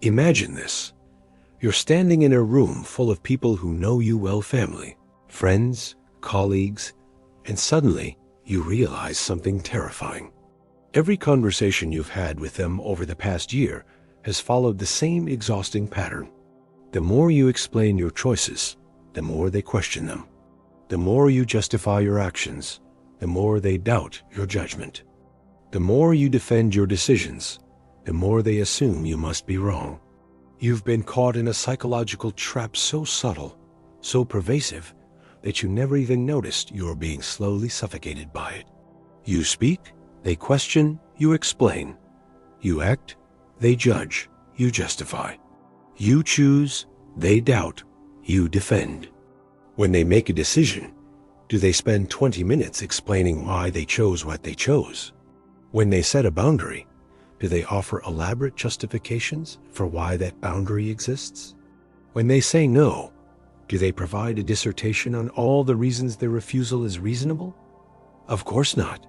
Imagine this. You're standing in a room full of people who know you well, family, friends, colleagues, and suddenly you realize something terrifying. Every conversation you've had with them over the past year has followed the same exhausting pattern. The more you explain your choices, the more they question them. The more you justify your actions, the more they doubt your judgment. The more you defend your decisions, the more they assume you must be wrong. You've been caught in a psychological trap so subtle, so pervasive, that you never even noticed you were being slowly suffocated by it. You speak, they question, you explain. You act, they judge, you justify. You choose, they doubt, you defend. When they make a decision, do they spend 20 minutes explaining why they chose what they chose? When they set a boundary, do they offer elaborate justifications for why that boundary exists? When they say no, do they provide a dissertation on all the reasons their refusal is reasonable? Of course not.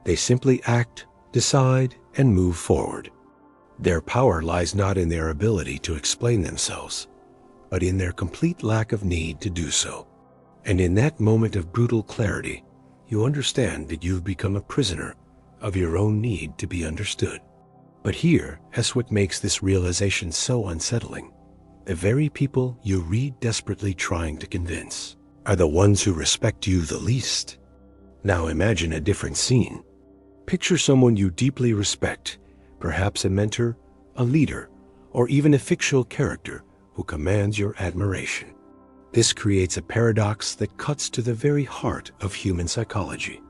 They simply act, decide, and move forward. Their power lies not in their ability to explain themselves, but in their complete lack of need to do so. And in that moment of brutal clarity, you understand that you've become a prisoner of your own need to be understood. But here is what makes this realization so unsettling. The very people you read desperately trying to convince are the ones who respect you the least. Now imagine a different scene. Picture someone you deeply respect, perhaps a mentor, a leader, or even a fictional character who commands your admiration. This creates a paradox that cuts to the very heart of human psychology.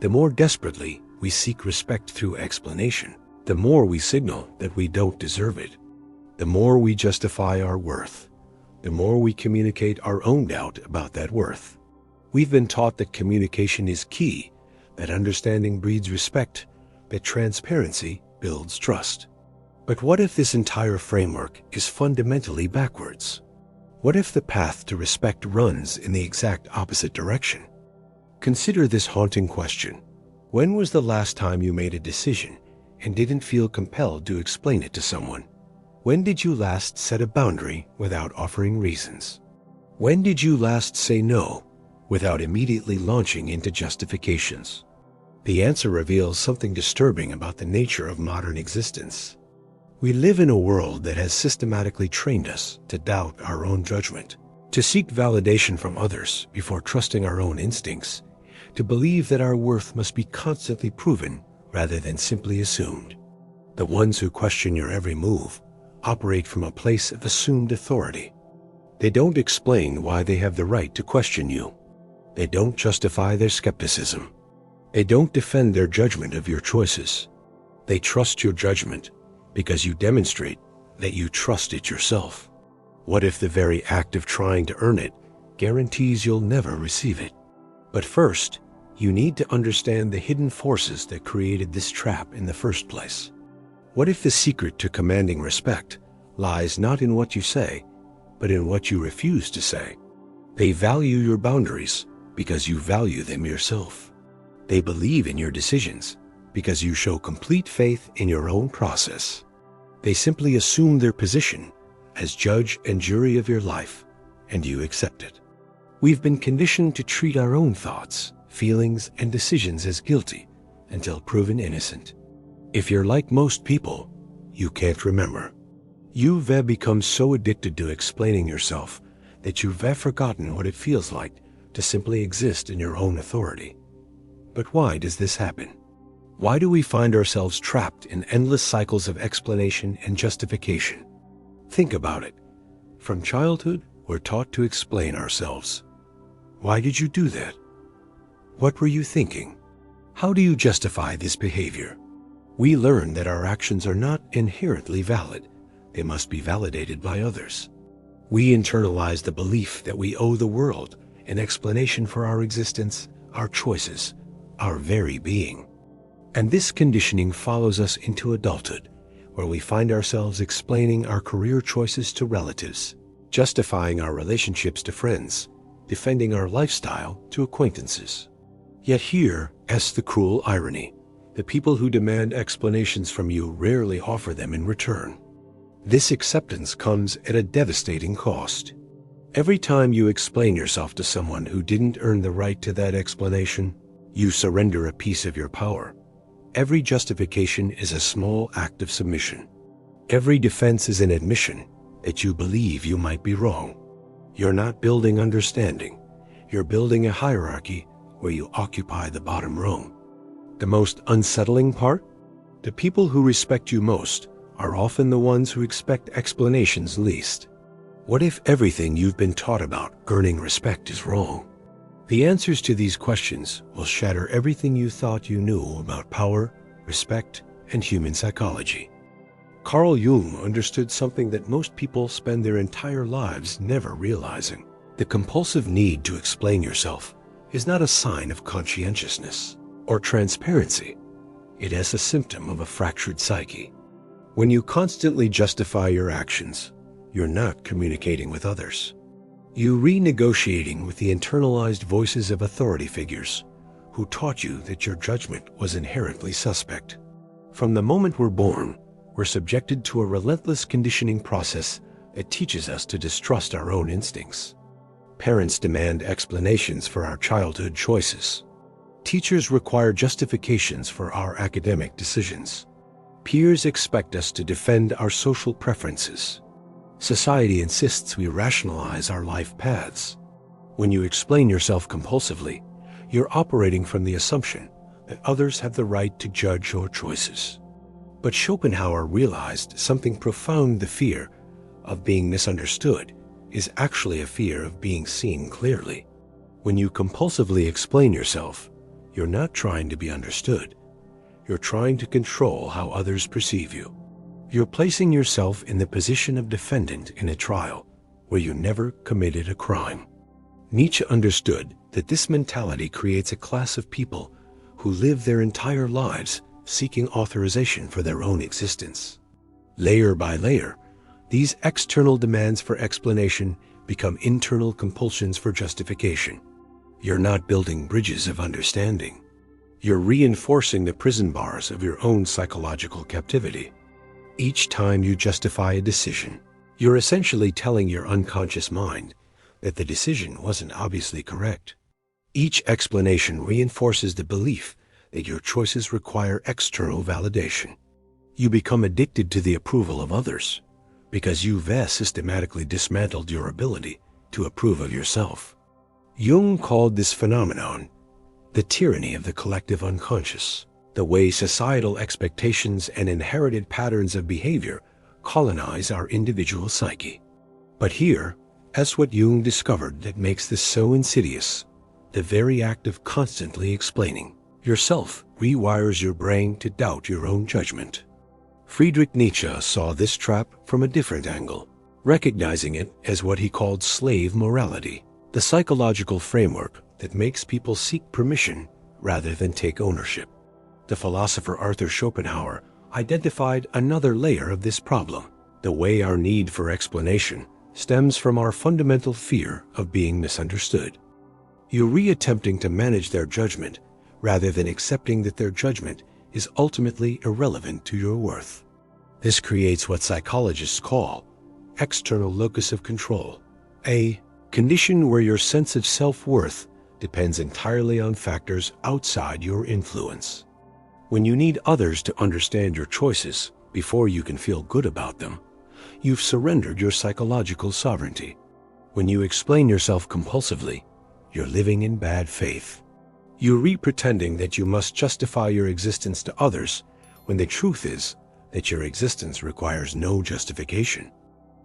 The more desperately we seek respect through explanation, the more we signal that we don't deserve it. The more we justify our worth, the more we communicate our own doubt about that worth. We've been taught that communication is key, that understanding breeds respect, that transparency builds trust. But what if this entire framework is fundamentally backwards? What if the path to respect runs in the exact opposite direction? Consider this haunting question. When was the last time you made a decision and didn't feel compelled to explain it to someone? When did you last set a boundary without offering reasons? When did you last say no without immediately launching into justifications? The answer reveals something disturbing about the nature of modern existence. We live in a world that has systematically trained us to doubt our own judgment, to seek validation from others before trusting our own instincts, to believe that our worth must be constantly proven rather than simply assumed. The ones who question your every move operate from a place of assumed authority. They don't explain why they have the right to question you. They don't justify their skepticism. They don't defend their judgment of your choices. They trust your judgment because you demonstrate that you trust it yourself. What if the very act of trying to earn it guarantees you'll never receive it? But first, you need to understand the hidden forces that created this trap in the first place. What if the secret to commanding respect lies not in what you say, but in what you refuse to say? They value your boundaries because you value them yourself. They believe in your decisions because you show complete faith in your own process. They simply assume their position as judge and jury of your life, and you accept it. We've been conditioned to treat our own thoughts, feelings, and decisions as guilty until proven innocent. If you're like most people, you can't remember. You've become so addicted to explaining yourself that you've forgotten what it feels like to simply exist in your own authority. But why does this happen? Why do we find ourselves trapped in endless cycles of explanation and justification? Think about it. From childhood, we're taught to explain ourselves. Why did you do that? What were you thinking? How do you justify this behavior? We learn that our actions are not inherently valid. They must be validated by others. We internalize the belief that we owe the world an explanation for our existence, our choices, our very being. And this conditioning follows us into adulthood, where we find ourselves explaining our career choices to relatives, justifying our relationships to friends, defending our lifestyle to acquaintances. Yet here is the cruel irony. The people who demand explanations from you rarely offer them in return. This acceptance comes at a devastating cost. Every time you explain yourself to someone who didn't earn the right to that explanation, you surrender a piece of your power. Every justification is a small act of submission. Every defense is an admission that you believe you might be wrong. You're not building understanding. You're building a hierarchy where you occupy the bottom rung. The most unsettling part? The people who respect you most are often the ones who expect explanations least. What if everything you've been taught about earning respect is wrong? The answers to these questions will shatter everything you thought you knew about power, respect, and human psychology. Carl Jung understood something that most people spend their entire lives never realizing. The compulsive need to explain yourself is not a sign of conscientiousness or transparency. It is a symptom of a fractured psyche. When you constantly justify your actions, you're not communicating with others. You're renegotiating with the internalized voices of authority figures who taught you that your judgment was inherently suspect. From the moment we're born, we're subjected to a relentless conditioning process that teaches us to distrust our own instincts. Parents demand explanations for our childhood choices. Teachers require justifications for our academic decisions. Peers expect us to defend our social preferences. Society insists we rationalize our life paths. When you explain yourself compulsively, you're operating from the assumption that others have the right to judge your choices. But Schopenhauer realized something profound. The fear of being misunderstood is actually a fear of being seen clearly. When you compulsively explain yourself, you're not trying to be understood. You're trying to control how others perceive you. You're placing yourself in the position of defendant in a trial where you never committed a crime. Nietzsche understood that this mentality creates a class of people who live their entire lives seeking authorization for their own existence. Layer by layer, these external demands for explanation become internal compulsions for justification. You're not building bridges of understanding. You're reinforcing the prison bars of your own psychological captivity. Each time you justify a decision, you're essentially telling your unconscious mind that the decision wasn't obviously correct. Each explanation reinforces the belief that your choices require external validation. You become addicted to the approval of others because you've systematically dismantled your ability to approve of yourself. Jung called this phenomenon the tyranny of the collective unconscious, the way societal expectations and inherited patterns of behavior colonize our individual psyche. But here, as what Jung discovered that makes this so insidious, the very act of constantly explaining yourself rewires your brain to doubt your own judgment. Friedrich Nietzsche saw this trap from a different angle, recognizing it as what he called slave morality, the psychological framework that makes people seek permission rather than take ownership. The philosopher Arthur Schopenhauer identified another layer of this problem, the way our need for explanation stems from our fundamental fear of being misunderstood. You're reattempting to manage their judgment rather than accepting that their judgment is ultimately irrelevant to your worth. This creates what psychologists call external locus of control, a condition where your sense of self-worth depends entirely on factors outside your influence. When you need others to understand your choices before you can feel good about them, you've surrendered your psychological sovereignty. When you explain yourself compulsively, you're living in bad faith. You're pretending that you must justify your existence to others when the truth is that your existence requires no justification.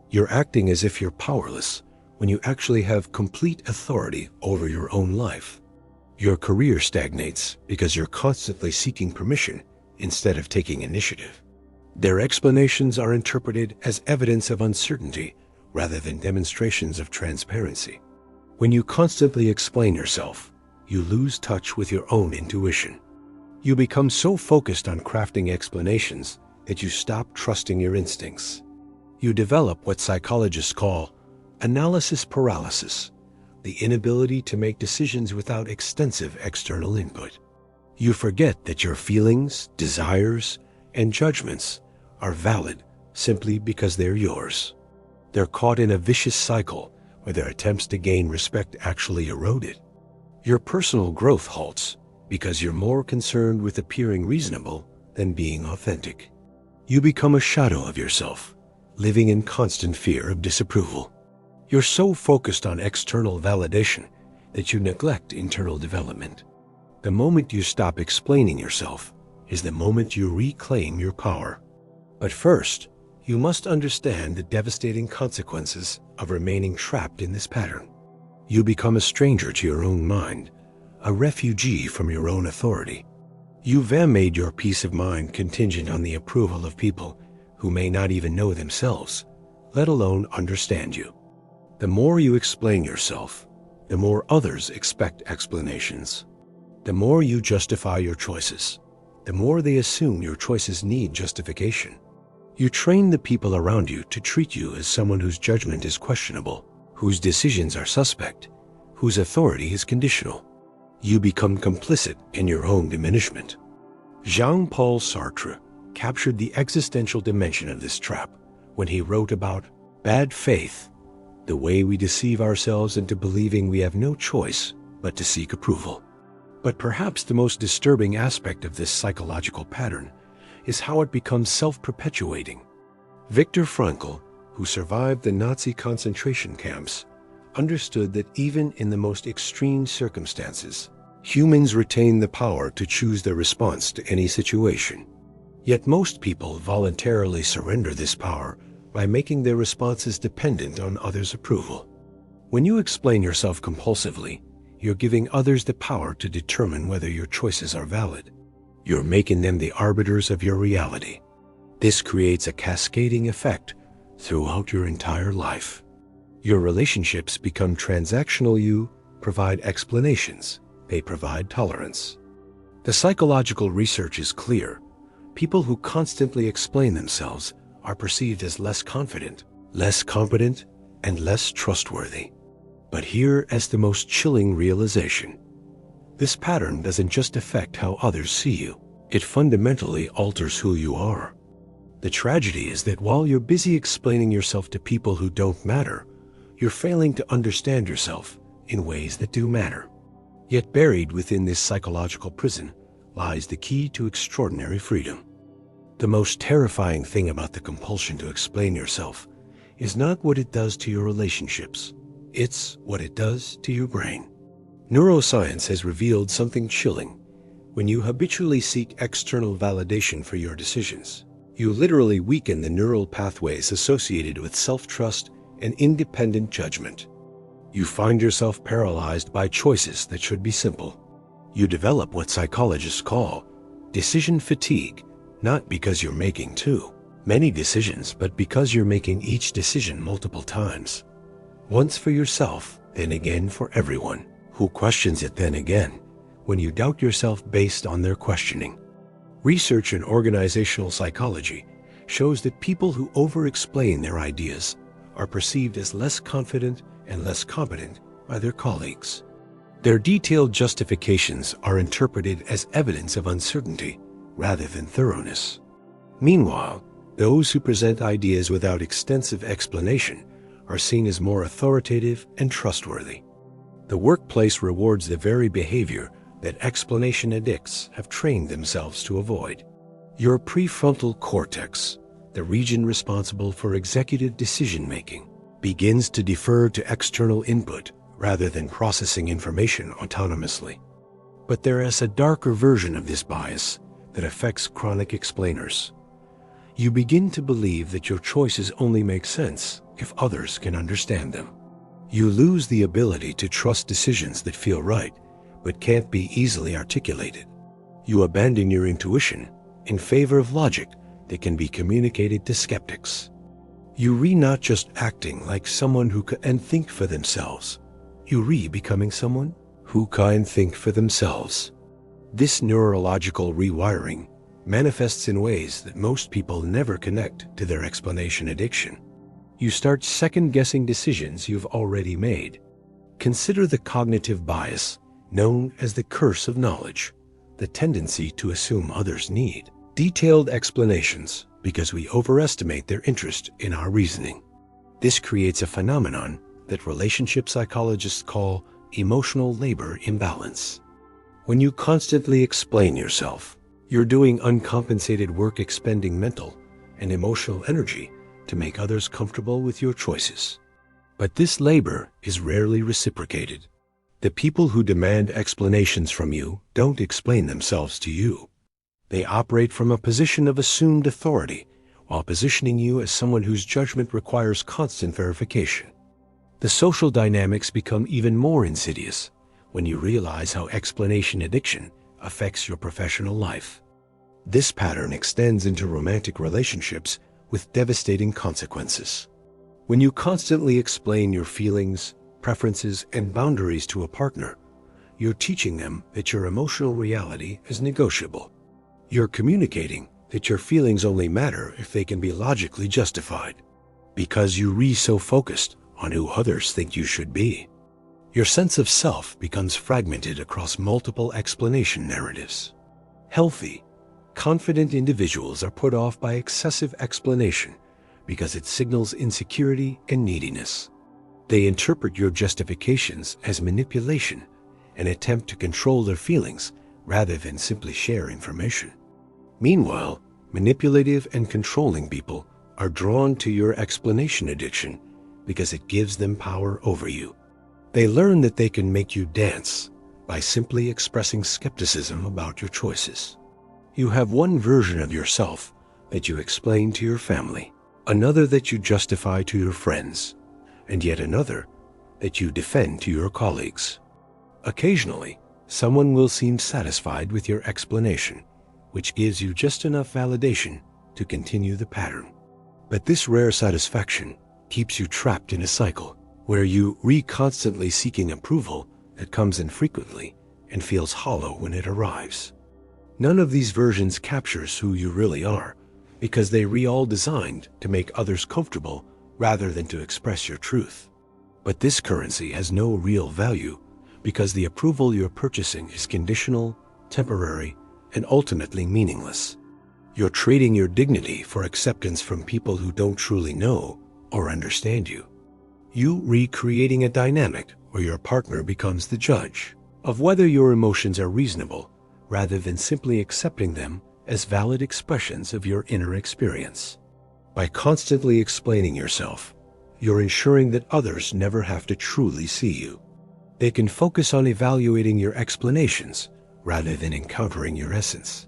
You're acting as if you're powerless when you actually have complete authority over your own life. Your career stagnates because you're constantly seeking permission instead of taking initiative. Their explanations are interpreted as evidence of uncertainty rather than demonstrations of transparency. When you constantly explain yourself, you lose touch with your own intuition. You become so focused on crafting explanations that you stop trusting your instincts. You develop what psychologists call analysis paralysis, the inability to make decisions without extensive external input. You forget that your feelings, desires, and judgments are valid simply because they're yours. They're caught in a vicious cycle where their attempts to gain respect actually erode it. Your personal growth halts because you're more concerned with appearing reasonable than being authentic. You become a shadow of yourself, living in constant fear of disapproval. You're so focused on external validation that you neglect internal development. The moment you stop explaining yourself is the moment you reclaim your power. But first, you must understand the devastating consequences of remaining trapped in this pattern. You become a stranger to your own mind, a refugee from your own authority. You've made your peace of mind contingent on the approval of people who may not even know themselves, let alone understand you. The more you explain yourself, the more others expect explanations. The more you justify your choices, the more they assume your choices need justification. You train the people around you to treat you as someone whose judgment is questionable, whose decisions are suspect, whose authority is conditional. You become complicit in your own diminishment. Jean-Paul Sartre captured the existential dimension of this trap when he wrote about bad faith, the way we deceive ourselves into believing we have no choice but to seek approval. But perhaps the most disturbing aspect of this psychological pattern is how it becomes self-perpetuating. Viktor Frankl, who survived the Nazi concentration camps, understood that even in the most extreme circumstances, humans retain the power to choose their response to any situation. Yet most people voluntarily surrender this power by making their responses dependent on others' approval. When you explain yourself compulsively, you're giving others the power to determine whether your choices are valid. You're making them the arbiters of your reality. This creates a cascading effect throughout your entire life. Your relationships become transactional. You provide explanations. They provide tolerance. The psychological research is clear. People who constantly explain themselves are perceived as less confident, less competent, and less trustworthy. But here is the most chilling realization. This pattern doesn't just affect how others see you. It fundamentally alters who you are. The tragedy is that while you're busy explaining yourself to people who don't matter, you're failing to understand yourself in ways that do matter. Yet buried within this psychological prison lies the key to extraordinary freedom. The most terrifying thing about the compulsion to explain yourself is not what it does to your relationships. It's what it does to your brain. Neuroscience has revealed something chilling. When you habitually seek external validation for your decisions, you literally weaken the neural pathways associated with self-trust and independent judgment. You find yourself paralyzed by choices that should be simple. You develop what psychologists call decision fatigue, not because you're making too many decisions, but because you're making each decision multiple times. Once for yourself, then again for everyone who questions it, then again when you doubt yourself based on their questioning. Research in organizational psychology shows that people who over-explain their ideas are perceived as less confident and less competent by their colleagues. Their detailed justifications are interpreted as evidence of uncertainty rather than thoroughness. Meanwhile, those who present ideas without extensive explanation are seen as more authoritative and trustworthy. The workplace rewards the very behavior that explanation addicts have trained themselves to avoid. Your prefrontal cortex, the region responsible for executive decision-making, begins to defer to external input rather than processing information autonomously. But there is a darker version of this bias that affects chronic explainers. You begin to believe that your choices only make sense if others can understand them. You lose the ability to trust decisions that feel right but can't be easily articulated. You abandon your intuition in favor of logic that can be communicated to skeptics. You not just acting like someone who can think for themselves. You becoming someone who can think for themselves. This neurological rewiring manifests in ways that most people never connect to their explanation addiction. You start second-guessing decisions you've already made. Consider the cognitive bias known as the curse of knowledge, the tendency to assume others need detailed explanations because we overestimate their interest in our reasoning. This creates a phenomenon that relationship psychologists call emotional labor imbalance. When you constantly explain yourself, you're doing uncompensated work expending mental and emotional energy to make others comfortable with your choices. But this labor is rarely reciprocated. The people who demand explanations from you don't explain themselves to you. They operate from a position of assumed authority, while positioning you as someone whose judgment requires constant verification. The social dynamics become even more insidious when you realize how explanation addiction affects your professional life. This pattern extends into romantic relationships with devastating consequences. When you constantly explain your feelings, preferences, and boundaries to a partner, you're teaching them that your emotional reality is negotiable. You're communicating that your feelings only matter if they can be logically justified, because you so focused on who others think you should be. Your sense of self becomes fragmented across multiple explanation narratives. Healthy, confident individuals are put off by excessive explanation because it signals insecurity and neediness. They interpret your justifications as manipulation and attempt to control their feelings rather than simply share information. Meanwhile, manipulative and controlling people are drawn to your explanation addiction because it gives them power over you. They learn that they can make you dance by simply expressing skepticism about your choices. You have one version of yourself that you explain to your family, another that you justify to your friends, and yet another that you defend to your colleagues. Occasionally, someone will seem satisfied with your explanation, which gives you just enough validation to continue the pattern. But this rare satisfaction keeps you trapped in a cycle where you constantly seeking approval that comes infrequently and feels hollow when it arrives. None of these versions captures who you really are, because they all designed to make others comfortable rather than to express your truth. But this currency has no real value because the approval you're purchasing is conditional, temporary, and ultimately meaningless. You're trading your dignity for acceptance from people who don't truly know or understand you. You recreating a dynamic where your partner becomes the judge of whether your emotions are reasonable rather than simply accepting them as valid expressions of your inner experience. By constantly explaining yourself, you're ensuring that others never have to truly see you. They can focus on evaluating your explanations rather than encountering your essence.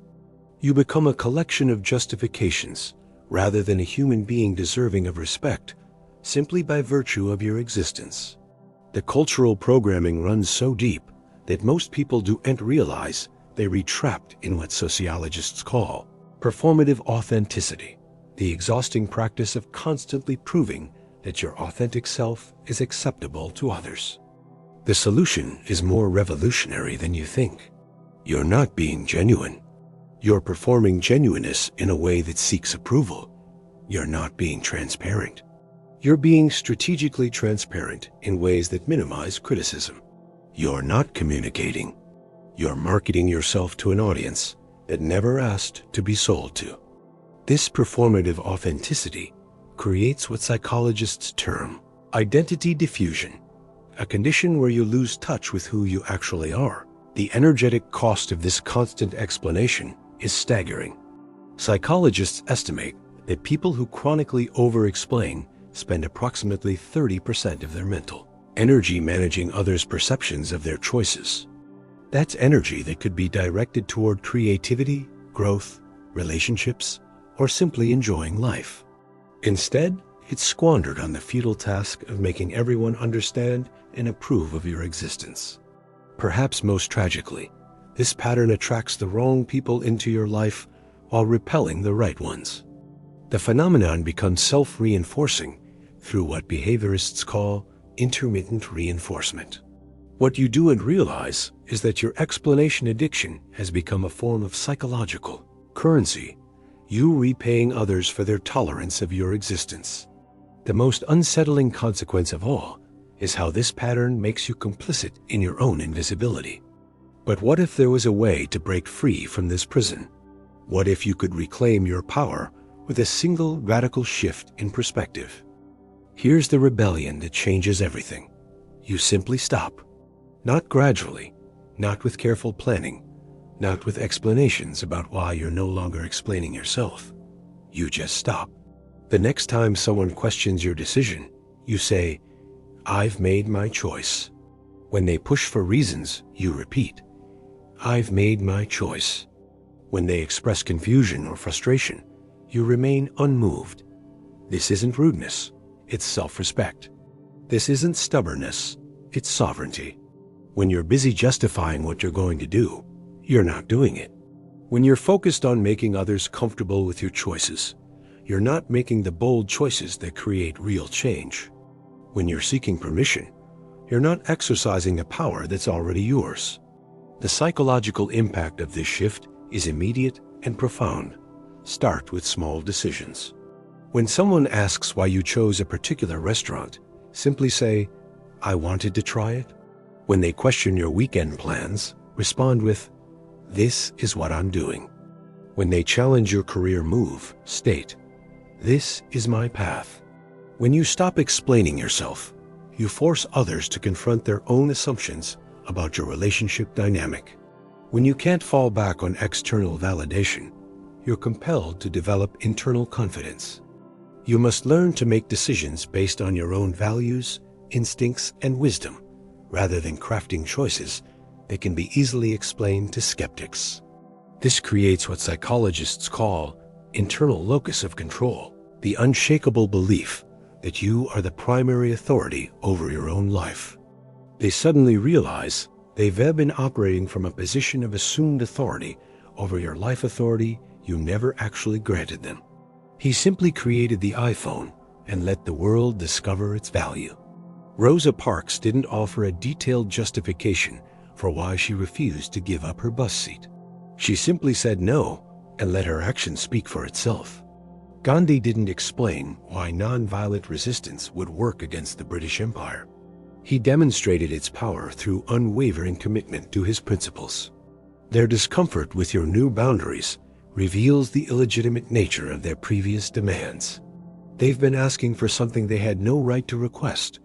You become a collection of justifications rather than a human being deserving of respect simply by virtue of your existence. The cultural programming runs so deep that most people don't realize they are trapped in what sociologists call performative authenticity, the exhausting practice of constantly proving that your authentic self is acceptable to others. The solution is more revolutionary than you think. You're not being genuine. You're performing genuineness in a way that seeks approval. You're not being transparent. You're being strategically transparent in ways that minimize criticism. You're not communicating. You're marketing yourself to an audience that never asked to be sold to. This performative authenticity creates what psychologists term identity diffusion, a condition where you lose touch with who you actually are. The energetic cost of this constant explanation is staggering. Psychologists estimate that people who chronically over-explain spend approximately 30% of their mental energy managing others' perceptions of their choices. That's energy that could be directed toward creativity, growth, relationships, or simply enjoying life. Instead, it's squandered on the futile task of making everyone understand and approve of your existence. Perhaps most tragically, this pattern attracts the wrong people into your life while repelling the right ones. The phenomenon becomes self-reinforcing through what behaviorists call intermittent reinforcement. What you do and realize is that your explanation addiction has become a form of psychological currency, you repaying others for their tolerance of your existence. The most unsettling consequence of all is how this pattern makes you complicit in your own invisibility. But what if there was a way to break free from this prison? What if you could reclaim your power with a single radical shift in perspective. Here's the rebellion that changes everything. You simply stop. Not gradually, not with careful planning, not with explanations about why you're no longer explaining yourself. You just stop. The next time someone questions your decision, you say, "I've made my choice." When they push for reasons, you repeat, "I've made my choice." When they express confusion or frustration, you remain unmoved. This isn't rudeness, it's self-respect. This isn't stubbornness, it's sovereignty. When you're busy justifying what you're going to do, you're not doing it. When you're focused on making others comfortable with your choices, you're not making the bold choices that create real change. When you're seeking permission, you're not exercising a power that's already yours. The psychological impact of this shift is immediate and profound. Start with small decisions. When someone asks why you chose a particular restaurant, simply say, "I wanted to try it." When they question your weekend plans, respond with, "This is what I'm doing." When they challenge your career move, state, "This is my path." When you stop explaining yourself, you force others to confront their own assumptions about your relationship dynamic. When you can't fall back on external validation, you're compelled to develop internal confidence. You must learn to make decisions based on your own values, instincts, and wisdom, rather than crafting choices that can be easily explained to skeptics. This creates what psychologists call internal locus of control, the unshakable belief that you are the primary authority over your own life. They suddenly realize they've been operating from a position of assumed authority over your life authority you never actually granted them. He simply created the iPhone and let the world discover its value. Rosa Parks didn't offer a detailed justification for why she refused to give up her bus seat. She simply said no and let her action speak for itself. Gandhi didn't explain why nonviolent resistance would work against the British Empire. He demonstrated its power through unwavering commitment to his principles. Their discomfort with your new boundaries reveals the illegitimate nature of their previous demands. They've been asking for something they had no right to request,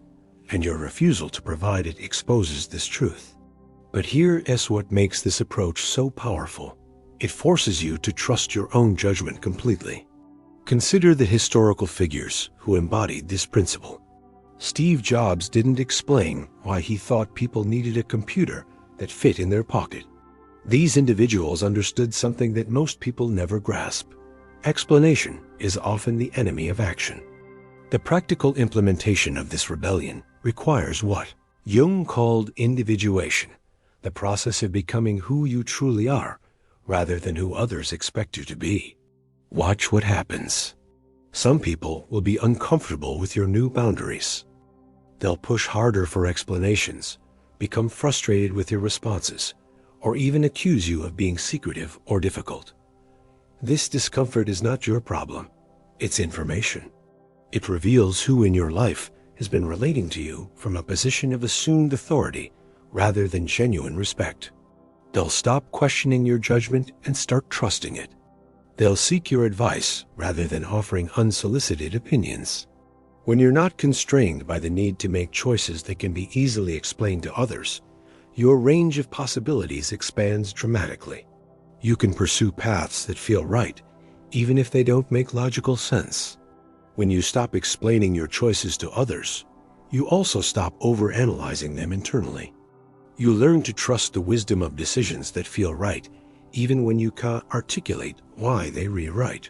and your refusal to provide it exposes this truth. But here is what makes this approach so powerful. It forces you to trust your own judgment completely. Consider the historical figures who embodied this principle. Steve Jobs didn't explain why he thought people needed a computer that fit in their pocket. These individuals understood something that most people never grasp. Explanation is often the enemy of action. The practical implementation of this rebellion requires what Jung called individuation, the process of becoming who you truly are, rather than who others expect you to be. Watch what happens. Some people will be uncomfortable with your new boundaries. They'll push harder for explanations, become frustrated with your responses, or even accuse you of being secretive or difficult. This discomfort is not your problem. It's information. It reveals who in your life has been relating to you from a position of assumed authority rather than genuine respect. They'll stop questioning your judgment and start trusting it. They'll seek your advice rather than offering unsolicited opinions. When you're not constrained by the need to make choices that can be easily explained to others, your range of possibilities expands dramatically. You can pursue paths that feel right, even if they don't make logical sense. When you stop explaining your choices to others, you also stop overanalyzing them internally. You learn to trust the wisdom of decisions that feel right, even when you can't articulate why they rewrite.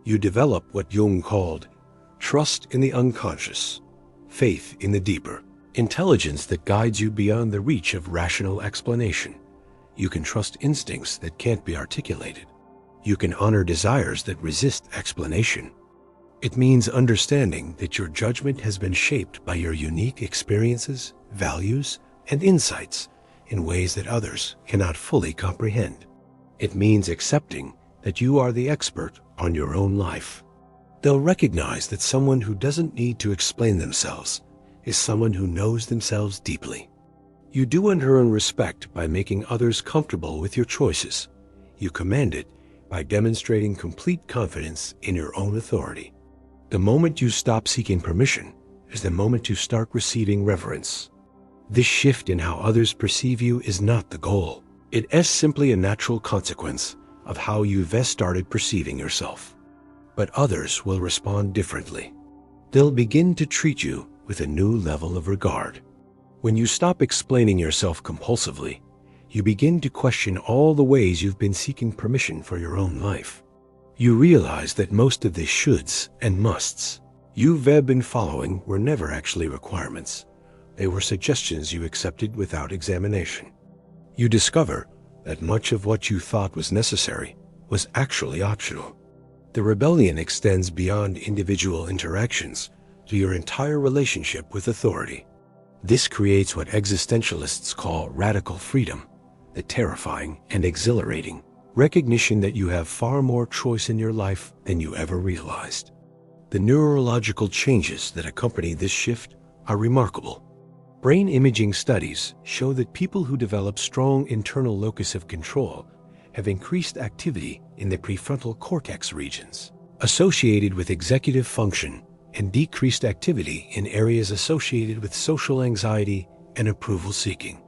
You develop what Jung called trust in the unconscious, faith in the deeper, intelligence that guides you beyond the reach of rational explanation. You can trust instincts that can't be articulated. You can honor desires that resist explanation. It means understanding that your judgment has been shaped by your unique experiences, values, and insights in ways that others cannot fully comprehend. It means accepting that you are the expert on your own life. They'll recognize that someone who doesn't need to explain themselves is someone who knows themselves deeply. You do and earn respect by making others comfortable with your choices. You command it by demonstrating complete confidence in your own authority. The moment you stop seeking permission is the moment you start receiving reverence. This shift in how others perceive you is not the goal. It is simply a natural consequence of how you've started perceiving yourself. But others will respond differently. They'll begin to treat you with a new level of regard. When you stop explaining yourself compulsively, you begin to question all the ways you've been seeking permission for your own life. You realize that most of the shoulds and musts you've been following were never actually requirements. They were suggestions you accepted without examination. You discover that much of what you thought was necessary was actually optional. The rebellion extends beyond individual interactions to your entire relationship with authority. This creates what existentialists call radical freedom, the terrifying and exhilarating recognition that you have far more choice in your life than you ever realized. The neurological changes that accompany this shift are remarkable. Brain imaging studies show that people who develop strong internal locus of control have increased activity in the prefrontal cortex regions, associated with executive function, and decreased activity in areas associated with social anxiety and approval seeking.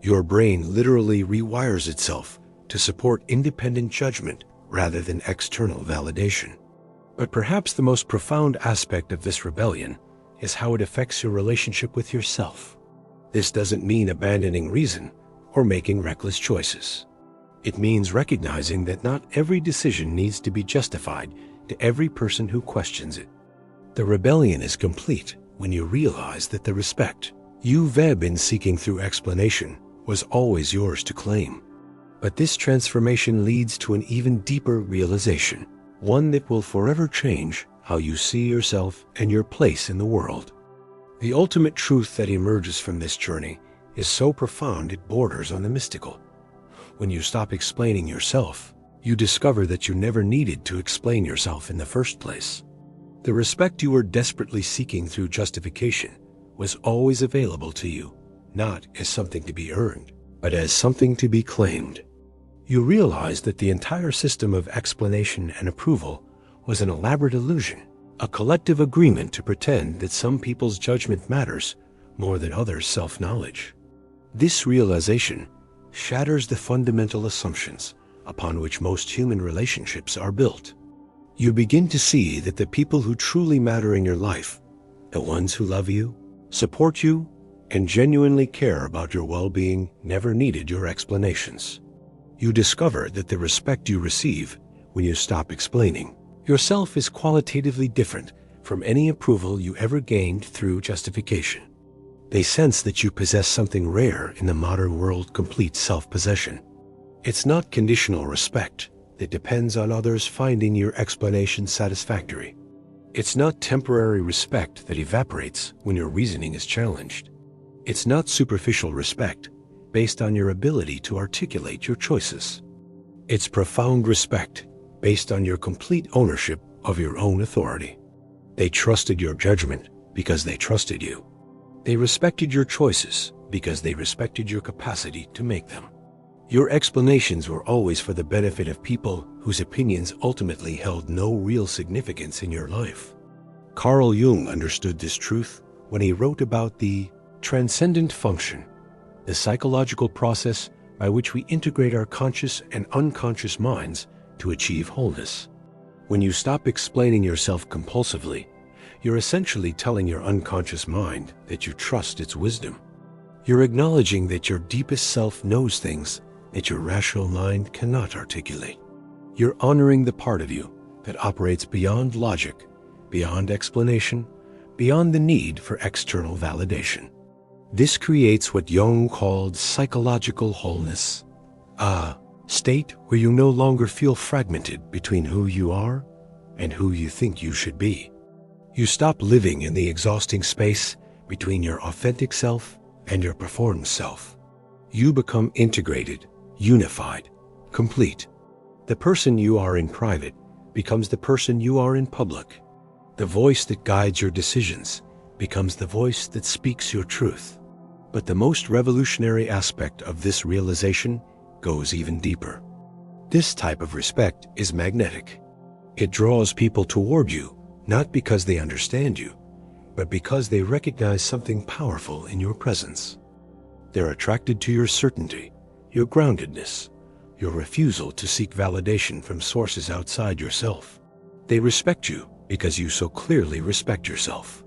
Your brain literally rewires itself to support independent judgment rather than external validation. But perhaps the most profound aspect of this rebellion is how it affects your relationship with yourself. This doesn't mean abandoning reason or making reckless choices. It means recognizing that not every decision needs to be justified to every person who questions it. The rebellion is complete when you realize that the respect you've been seeking through explanation was always yours to claim. But this transformation leads to an even deeper realization, one that will forever change how you see yourself and your place in the world. The ultimate truth that emerges from this journey is so profound it borders on the mystical. When you stop explaining yourself, you discover that you never needed to explain yourself in the first place. The respect you were desperately seeking through justification was always available to you, not as something to be earned, but as something to be claimed. You realize that the entire system of explanation and approval was an elaborate illusion, a collective agreement to pretend that some people's judgment matters more than others' self-knowledge. This realization shatters the fundamental assumptions upon which most human relationships are built. You begin to see that the people who truly matter in your life, the ones who love you, support you, and genuinely care about your well-being, never needed your explanations. You discover that the respect you receive when you stop explaining yourself is qualitatively different from any approval you ever gained through justification. They sense that you possess something rare in the modern world: complete self-possession. It's not conditional respect that depends on others finding your explanation satisfactory. It's not temporary respect that evaporates when your reasoning is challenged. It's not superficial respect based on your ability to articulate your choices. It's profound respect based on your complete ownership of your own authority. They trusted your judgment because they trusted you. They respected your choices because they respected your capacity to make them. Your explanations were always for the benefit of people whose opinions ultimately held no real significance in your life. Carl Jung understood this truth when he wrote about the transcendent function, the psychological process by which we integrate our conscious and unconscious minds to achieve wholeness. When you stop explaining yourself compulsively, you're essentially telling your unconscious mind that you trust its wisdom. You're acknowledging that your deepest self knows things that your rational mind cannot articulate. You're honoring the part of you that operates beyond logic, beyond explanation, beyond the need for external validation. This creates what Jung called psychological wholeness, a state where you no longer feel fragmented between who you are and who you think you should be. You stop living in the exhausting space between your authentic self and your performed self. You become integrated, unified, complete. The person you are in private becomes the person you are in public. The voice that guides your decisions becomes the voice that speaks your truth. But the most revolutionary aspect of this realization goes even deeper. This type of respect is magnetic. It draws people toward you, not because they understand you, but because they recognize something powerful in your presence. They're attracted to your certainty, your groundedness, your refusal to seek validation from sources outside yourself. They respect you because you so clearly respect yourself.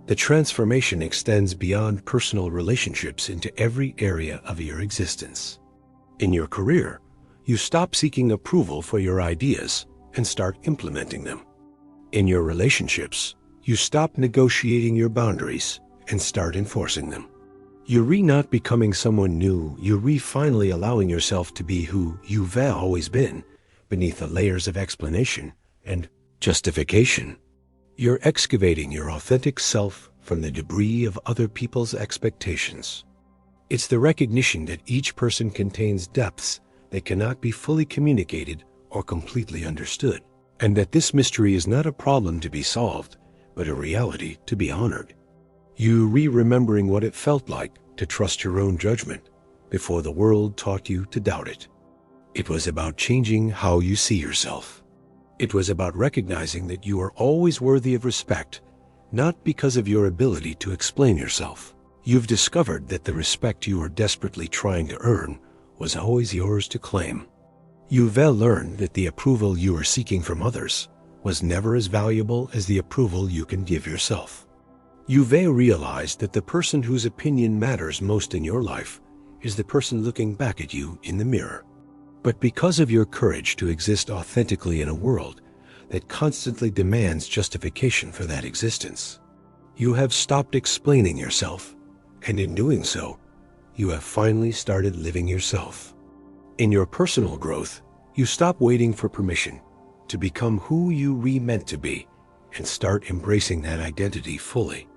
The transformation extends beyond personal relationships into every area of your existence. In your career, you stop seeking approval for your ideas and start implementing them. In your relationships, you stop negotiating your boundaries and start enforcing them. You're not becoming someone new, you're finally allowing yourself to be who you've always been, beneath the layers of explanation and justification. You're excavating your authentic self from the debris of other people's expectations. It's the recognition that each person contains depths that cannot be fully communicated or completely understood, and that this mystery is not a problem to be solved, but a reality to be honored. You remembering what it felt like to trust your own judgment before the world taught you to doubt it. It was about changing how you see yourself. It was about recognizing that you are always worthy of respect, not because of your ability to explain yourself. You've discovered that the respect you are desperately trying to earn was always yours to claim. You've learned that the approval you are seeking from others was never as valuable as the approval you can give yourself. You've realized that the person whose opinion matters most in your life is the person looking back at you in the mirror. But because of your courage to exist authentically in a world that constantly demands justification for that existence, you have stopped explaining yourself, and in doing so, you have finally started living yourself. In your personal growth, you stop waiting for permission to become who you meant to be and start embracing that identity fully.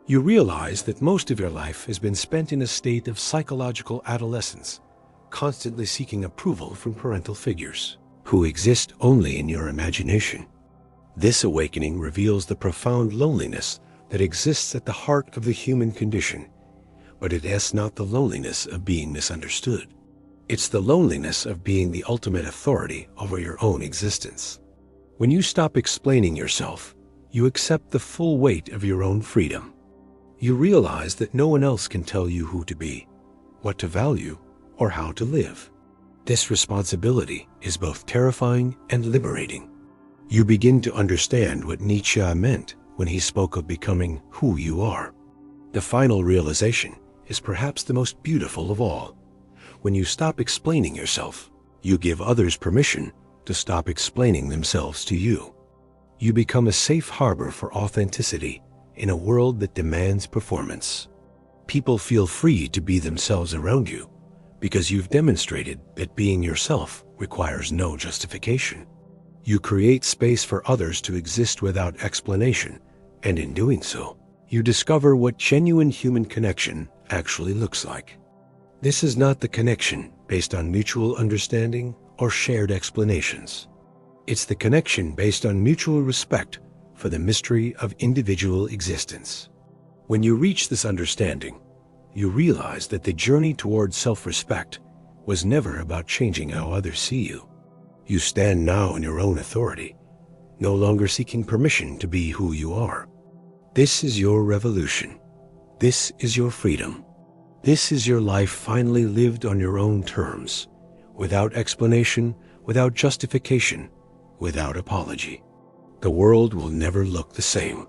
You realize that most of your life has been spent in a state of psychological adolescence, constantly seeking approval from parental figures who exist only in your imagination. This awakening reveals the profound loneliness that exists at the heart of the human condition, but it is not the loneliness of being misunderstood. It's the loneliness of being the ultimate authority over your own existence. When you stop explaining yourself, you accept the full weight of your own freedom. You realize that no one else can tell you who to be, what to value, or how to live. This responsibility is both terrifying and liberating. You begin to understand what Nietzsche meant when he spoke of becoming who you are. The final realization is perhaps the most beautiful of all. When you stop explaining yourself, you give others permission to stop explaining themselves to you. You become a safe harbor for authenticity in a world that demands performance. People feel free to be themselves around you because you've demonstrated that being yourself requires no justification. You create space for others to exist without explanation, and in doing so, you discover what genuine human connection actually looks like. This is not the connection based on mutual understanding or shared explanations. It's the connection based on mutual respect for the mystery of individual existence. When you reach this understanding, you realize that the journey towards self-respect was never about changing how others see you. You stand now in your own authority, no longer seeking permission to be who you are. This is your revolution. This is your freedom. This is your life finally lived on your own terms, without explanation, without justification, without apology. The world will never look the same.